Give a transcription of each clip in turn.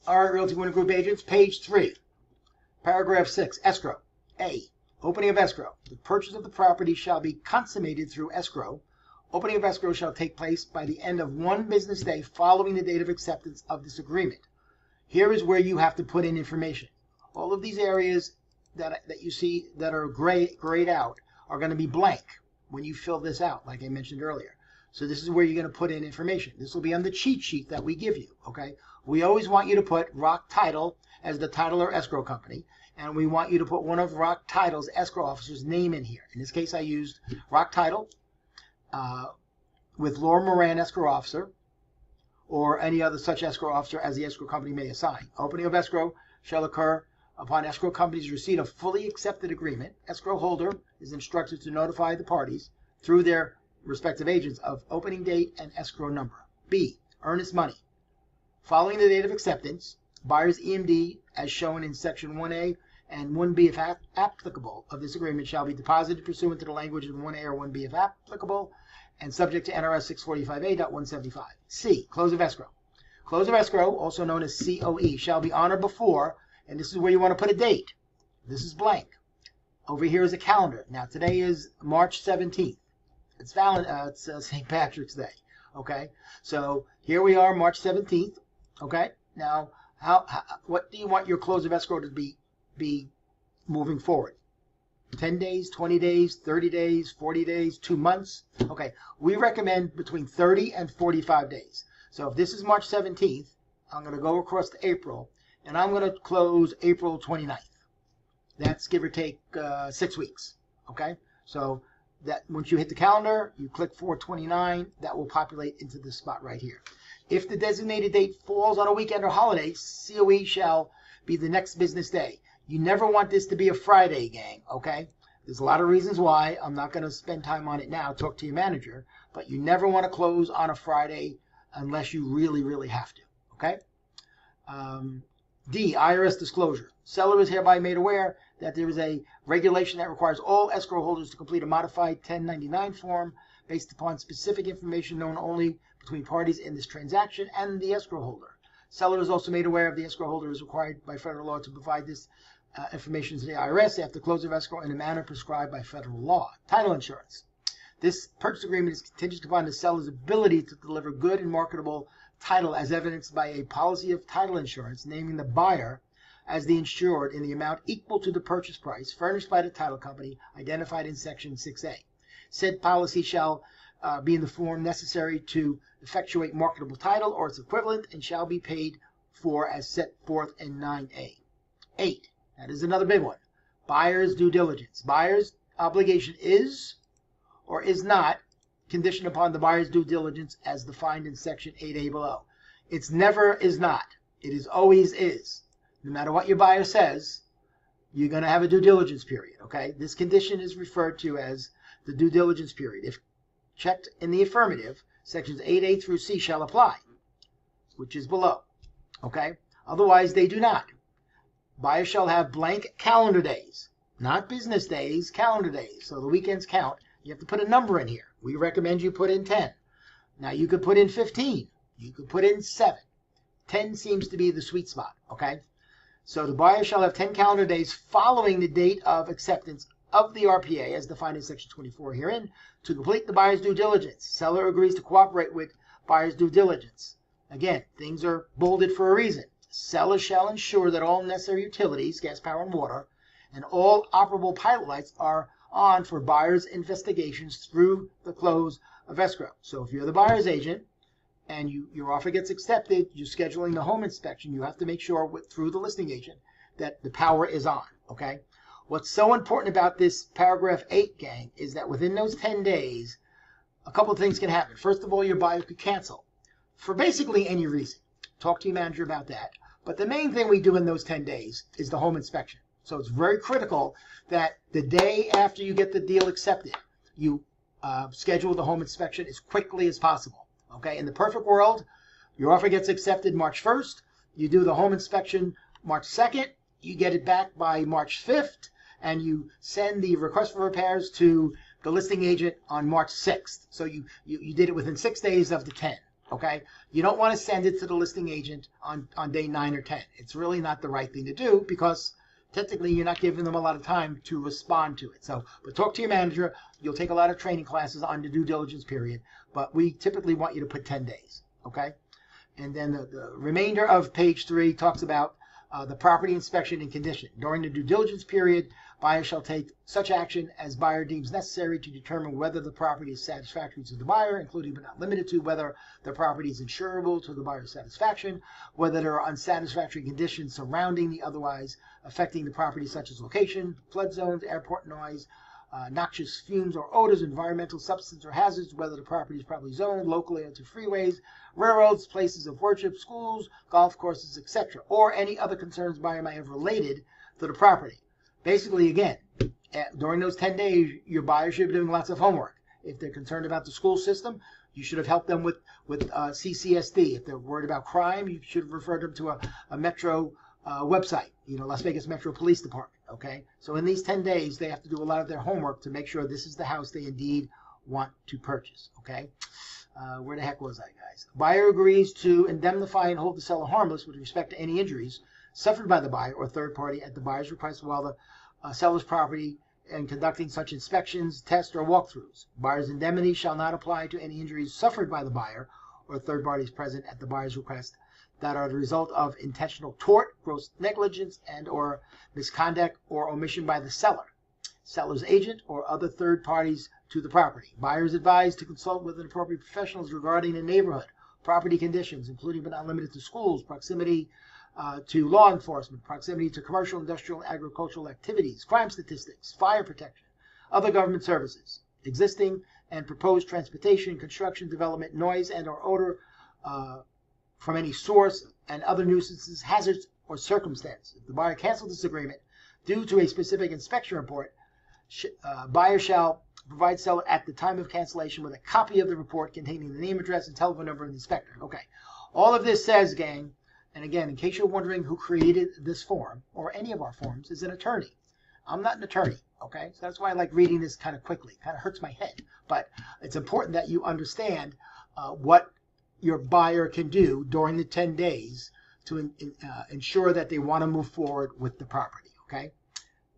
All right, Realty Winning Group agents, page 3, paragraph 6, escrow. A, opening of escrow. The purchase of the property shall be consummated through escrow. Opening of escrow shall take place by the end of 1 business day following the date of acceptance of this agreement. Here is where you have to put in information. All of these areas that you see that are grayed out are going to be blank when you fill this out, like I mentioned earlier. So this is where you're going to put in information. This will be on the cheat sheet that we give you, okay? We always want you to put Rock Title as the title or escrow company, and we want you to put one of Rock Title's escrow officer's name in here. In this case, I used Rock Title with Laura Moran, escrow officer, or any other such escrow officer as the escrow company may assign. Opening of escrow shall occur upon escrow company's receipt of fully accepted agreement. Escrow holder is instructed to notify the parties through their respective agents of opening date and escrow number. B, earnest money. Following the date of acceptance, buyer's EMD, as shown in section 1A and 1B if applicable of this agreement, shall be deposited pursuant to the language in 1A or 1B if applicable, and subject to NRS 645A.175. C, close of escrow. Close of escrow, also known as COE, shall be on or before, and this is where you want to put a date. This is blank. Over here is a calendar. Now today is March 17th. It's St. Patrick's Day. Okay, so here we are, March 17th. Okay, now what do you want your close of escrow to be moving forward? 10 days, 20 days, 30 days, 40 days, 2 months? Okay, we recommend between 30 and 45 days. So if this is March 17th, I'm going to go across to April, and I'm going to close April 29th. That's give or take 6 weeks. Okay, so that once you hit the calendar, you click 429, that will populate into this spot right here. If the designated date falls on a weekend or holiday, COE shall be the next business day. You never want this to be a Friday, gang, okay? There's a lot of reasons why. I'm not going to spend time on it now. Talk to your manager. But you never want to close on a Friday unless you really, really have to, okay? D, IRS disclosure. Seller is hereby made aware that there is a regulation that requires all escrow holders to complete a modified 1099 form based upon specific information known only between parties in this transaction and the escrow holder. Seller is also made aware of the escrow holder is required by federal law to provide this information to the IRS after close of escrow in a manner prescribed by federal law. Title insurance. This purchase agreement is contingent upon the seller's ability to deliver good and marketable title as evidenced by a policy of title insurance naming the buyer as the insured in the amount equal to the purchase price furnished by the title company identified in section 6A. Said policy shall be in the form necessary to effectuate marketable title or its equivalent and shall be paid for as set forth in 9A. 8. That is another big one. Buyer's due diligence. Buyer's obligation is or is not conditioned upon the buyer's due diligence as defined in section 8A below. It's never is not. It is always is. No matter what your buyer says, you're going to have a due diligence period, okay? This condition is referred to as the due diligence period. If checked in the affirmative, sections 8A through C shall apply, which is below, okay? Otherwise, they do not. Buyer shall have blank calendar days, not business days, calendar days. So the weekends count. You have to put a number in here. We recommend you put in 10. Now, you could put in 15. You could put in 7. 10 seems to be the sweet spot, okay? So the buyer shall have 10 calendar days following the date of acceptance of the RPA, as defined in section 24 herein, to complete the buyer's due diligence. Seller agrees to cooperate with buyer's due diligence. Again, things are bolded for a reason. Seller shall ensure that all necessary utilities, gas, power, and water, and all operable pilot lights are on for buyer's investigations through the close of escrow. So if you're the buyer's agent and your offer gets accepted, you're scheduling the home inspection, you have to make sure through the listing agent that the power is on, okay? What's so important about this paragraph 8, gang, is that within those 10 days, a couple of things can happen. First of all, your buyer could cancel for basically any reason. Talk to your manager about that. But the main thing we do in those 10 days is the home inspection. So it's very critical that the day after you get the deal accepted, you schedule the home inspection as quickly as possible. Okay, in the perfect world, your offer gets accepted March 1st, you do the home inspection March 2nd, you get it back by March 5th, and you send the request for repairs to the listing agent on March 6th. So you did it within 6 days of the 10. okay? You don't want to send it to the listing agent on day 9 or 10. It's really not the right thing to do because technically you're not giving them a lot of time to respond to it. So, but talk to your manager. You'll take a lot of training classes on the due diligence period, but we typically want you to put 10 days, okay? And then the remainder of page 3 talks about the property inspection and condition. During the due diligence period, buyer shall take such action as buyer deems necessary to determine whether the property is satisfactory to the buyer, including but not limited to whether the property is insurable to the buyer's satisfaction, whether there are unsatisfactory conditions surrounding the otherwise affecting the property, such as location, flood zones, airport noise, noxious fumes or odors, environmental substances or hazards, whether the property is properly zoned locally onto freeways, railroads, places of worship, schools, golf courses, etc., or any other concerns buyer may have related to the property. Basically, again, during those 10 days, your buyer should be doing lots of homework. If they're concerned about the school system, you should have helped them with CCSD. If they're worried about crime, you should have referred them to a Metro website, Las Vegas Metro Police Department, okay? So in these 10 days, they have to do a lot of their homework to make sure this is the house they indeed want to purchase, okay? Where the heck was I, guys? Buyer agrees to indemnify and hold the seller harmless with respect to any injuries suffered by the buyer or third party at the buyer's request while the seller's property and conducting such inspections, tests, or walkthroughs. Buyer's indemnity shall not apply to any injuries suffered by the buyer or third parties present at the buyer's request that are the result of intentional tort, gross negligence, and or misconduct or omission by the seller, seller's agent, or other third parties to the property. Buyer is advised to consult with appropriate professionals regarding the neighborhood, property conditions, including but not limited to schools, proximity to law enforcement, proximity to commercial, industrial, agricultural activities, crime statistics, fire protection, other government services, existing and proposed transportation, construction, development, noise and or odor from any source, and other nuisances, hazards, or circumstances. If the buyer cancels this agreement due to a specific inspection report, buyer shall provide seller at the time of cancellation with a copy of the report containing the name, address, and telephone number of the inspector. Okay, all of this says, gang, and again, in case you're wondering who created this form, or any of our forms, is an attorney. I'm not an attorney, okay? So that's why I like reading this kind of quickly. It kind of hurts my head. But it's important that you understand what your buyer can do during the 10 days to ensure that they want to move forward with the property, okay?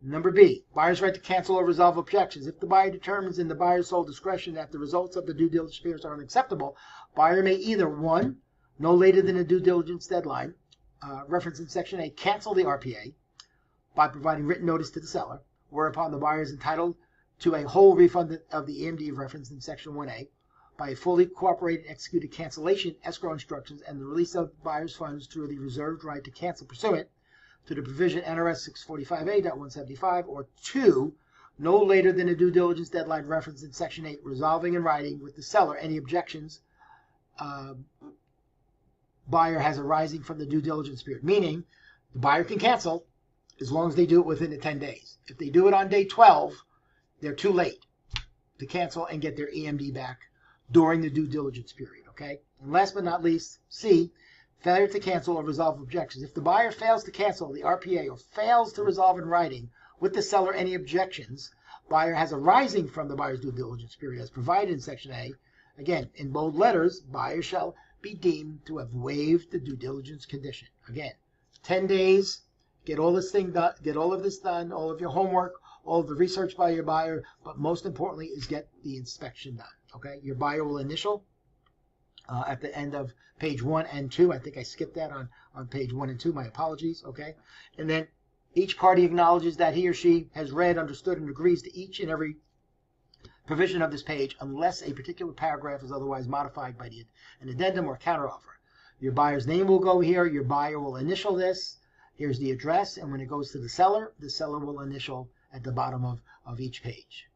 Number B, buyer's right to cancel or resolve objections. If the buyer determines in the buyer's sole discretion that the results of the due diligence period are unacceptable, buyer may either, 1, no later than the due diligence deadline, referenced in Section A, cancel the RPA by providing written notice to the seller, whereupon the buyer is entitled to a whole refund of the EMD referenced in Section 1A, by a fully cooperated and executed cancellation, escrow instructions, and the release of buyer's funds through the reserved right to cancel pursuant to the provision NRS 645A.175, or 2, no later than the due diligence deadline referenced in Section 8, resolving in writing with the seller any objections buyer has arising from the due diligence period. Meaning, the buyer can cancel as long as they do it within the 10 days. If they do it on day 12, they're too late to cancel and get their EMD back during the due diligence period, okay? And last but not least, C, failure to cancel or resolve objections. If the buyer fails to cancel the RPA or fails to resolve in writing with the seller any objections buyer has arising from the buyer's due diligence period as provided in Section A, again, in bold letters, buyer shall be deemed to have waived the due diligence condition. Again, 10 days, get all this thing done, get all of this done, all of your homework, all of the research by your buyer, but most importantly is get the inspection done, okay? Your buyer will initial at the end of page 1 and 2. I think I skipped that on page 1 and 2. My apologies, okay? And then each party acknowledges that he or she has read, understood, and agrees to each and every provision of this page unless a particular paragraph is otherwise modified by an addendum or counteroffer. Your buyer's name will go here. Your buyer will initial this. Here's the address, and when it goes to the seller will initial at the bottom of each page.